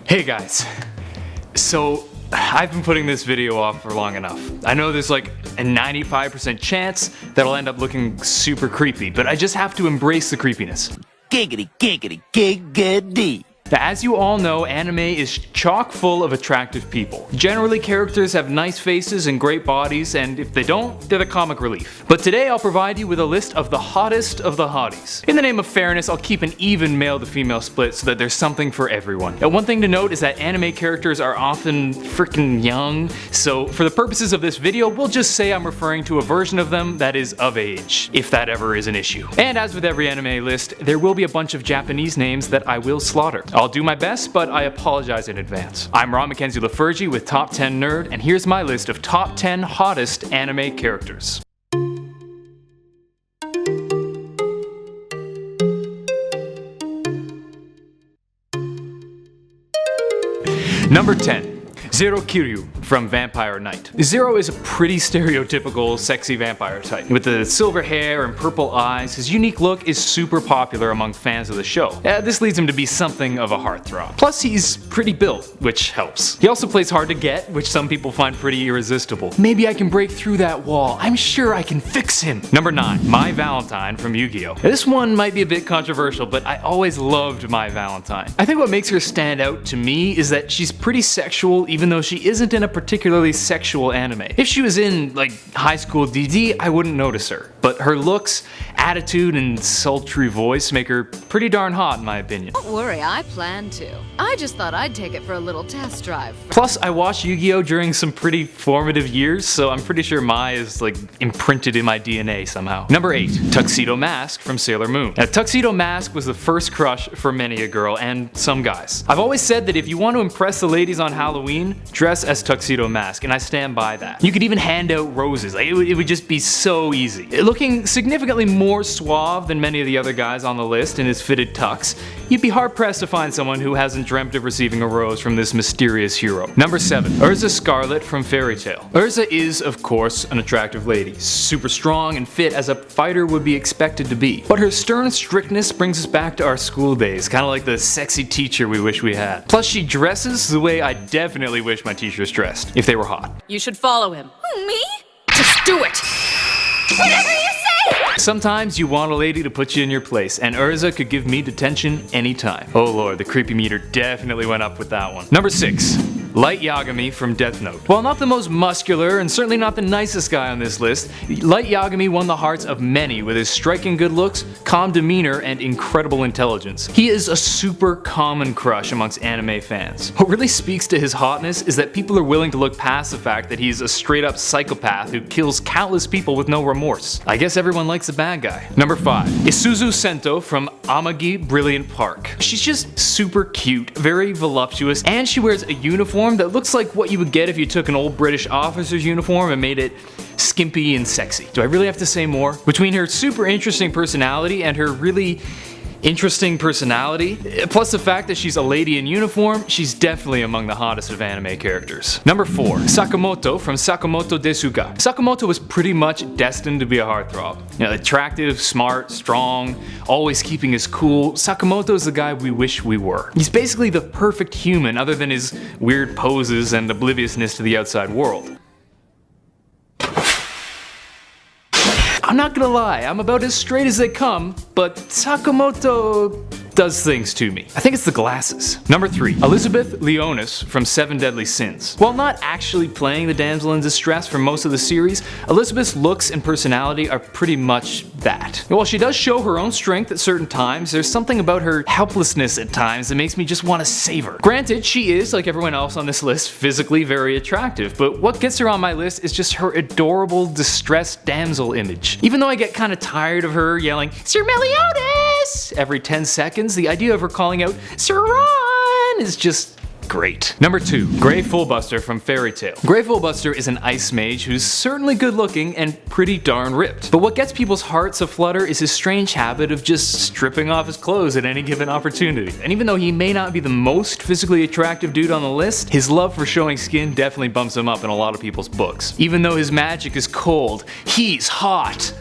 Hey guys, so I've been putting this video off for long enough. I know there's like a 95% chance that I'll end up looking super creepy, but I just have to embrace the creepiness. Giggity, giggity, giggity. As you all know, anime is chock full of attractive people. Generally, characters have nice faces and great bodies, and if they don't, they're the comic relief. But today I'll provide you with a list of the hottest of the hotties. In the name of fairness, I'll keep an even male to female split so that there's something for everyone. Now, one thing to note is that anime characters are often freaking young, so for the purposes of this video, we'll just say I'm referring to a version of them that is of age, if that ever is an issue. And as with every anime list, there will be a bunch of Japanese names that I will slaughter. I'll do my best, but I apologize in advance. I'm Ron Mackenzie LaFergie with Top 10 Nerd, and here's my list of top 10 hottest anime characters. Number 10. Zero KIRYU from Vampire Knight. Zero is a pretty stereotypical sexy vampire type. With the silver hair and purple eyes, his unique look is super popular among fans of the show. This leads him to be something of a heartthrob. Plus he's pretty built, which helps. He also plays hard to get, which some people find pretty irresistible. Maybe I can break through that wall. I'm sure I can fix him. Number 9. My Valentine from Yu-Gi-Oh! This one might be a bit controversial, but I always loved My Valentine. I think what makes her stand out to me is that she's pretty sexual, even though she isn't in a particularly sexual anime. If she was in, like, High School DD, I wouldn't notice her. But her looks, attitude, and sultry voice make her pretty darn hot in my opinion. Don't worry, I plan to. I just thought I'd take it for a little test drive. Plus, I watched Yu-Gi-Oh! During some pretty formative years, so I'm pretty sure Mai is, like, imprinted in my DNA somehow. Number 8. Tuxedo Mask from Sailor Moon. Now, Tuxedo Mask was the first crush for many a girl, and some guys. I've always said that if you want to impress the ladies on Halloween, dress as Tuxedo Mask, and I stand by that. You could even hand out roses. Like, it would just be so easy. Looking significantly more suave than many of the other guys on the list in his fitted tux, you'd be hard-pressed to find someone who hasn't dreamt of receiving a rose from this mysterious hero. Number 7. Erza SCARLET from Fairy Tail. Erza is, of course, an attractive lady. Super strong and fit as a fighter would be expected to be. But her stern strictness brings us back to our school days, kind of like the sexy teacher we wish we had. Plus, she dresses the way I definitely wish my teachers dressed, if they were hot. You should follow him. Me? Just do it! Whatever you say! Sometimes you want a lady to put you in your place, and Erza could give me detention anytime. Oh lord, the creepy meter definitely went up with that one. Number 6. Light Yagami from Death Note. While not the most muscular and certainly not the nicest guy on this list, Light Yagami won the hearts of many with his striking good looks, calm demeanor, and incredible intelligence. He is a super common crush amongst anime fans. What really speaks to his hotness is that people are willing to look past the fact that he's a straight up psychopath who kills countless people with no remorse. I guess everyone likes a bad guy. Number 5. ISUZU Sento from Amagi Brilliant Park. She's just super cute, very voluptuous, and she wears a uniform that looks like what you would get if you took an old British officer's uniform and made it skimpy and sexy. Do I really have to say more? Between her super interesting personality and her really interesting personality, plus the fact that she's a lady in uniform, she's definitely among the hottest of anime characters. Number 4. Sakamoto from Sakamoto Desuga. Sakamoto was pretty much destined to be a heartthrob. You know, attractive, smart, strong, always keeping his cool. Sakamoto is the guy we wish we were. He's basically the perfect human other than his weird poses and obliviousness to the outside world. I'm not gonna lie, I'm about as straight as they come, but Sakamoto does things to me. I think it's the glasses. Number 3. Elizabeth Leonis from Seven Deadly Sins. While not actually playing the damsel in distress for most of the series, Elizabeth's looks and personality are pretty much that. And while she does show her own strength at certain times, there's something about her helplessness at times that makes me just want to save her. Granted, she is, like everyone else on this list, physically very attractive, but what gets her on my list is just her adorable, distressed damsel image. Even though I get kind of tired of her yelling, "Sir Meliodas!" every 10 seconds, the idea of her calling out, "Sir Ron!" is just great. Number 2. Grey Fullbuster from Fairy Tail. Grey Fullbuster is an ice mage who's certainly good looking and pretty darn ripped. But what gets people's hearts aflutter is his strange habit of just stripping off his clothes at any given opportunity. And even though he may not be the most physically attractive dude on the list, his love for showing skin definitely bumps him up in a lot of people's books. Even though his magic is cold, he's hot.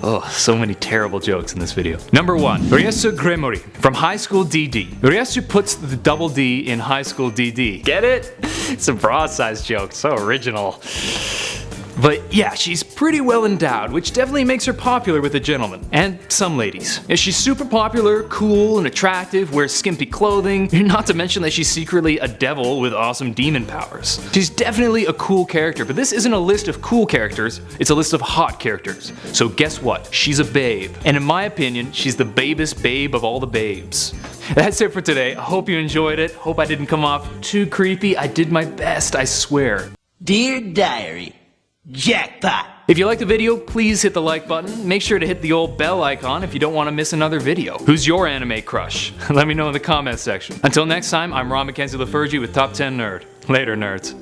Oh, so many terrible jokes in this video. Number 1. Ryasu Gremory from High School DD. Ryasu puts the double D in High School DD. Get it? It's a broad-sized joke, so original. But yeah, she's pretty well endowed, which definitely makes her popular with the gentlemen, and some ladies. Yeah, she's super popular, cool, and attractive, wears skimpy clothing, not to mention that she's secretly a devil with awesome demon powers. She's definitely a cool character, but this isn't a list of cool characters, it's a list of hot characters. So guess what? She's a babe. And in my opinion, she's the babest babe of all the babes. That's it for today. I hope you enjoyed it. Hope I didn't come off too creepy. I did my best, I swear. Dear Diary, jackpot! If you liked the video, please hit the like button. Make sure to hit the old bell icon if you don't want to miss another video. Who's your anime crush? Let me know in the comments section. Until next time, I'm Ron Mackenzie LaFergie with Top 10 Nerd. Later, nerds.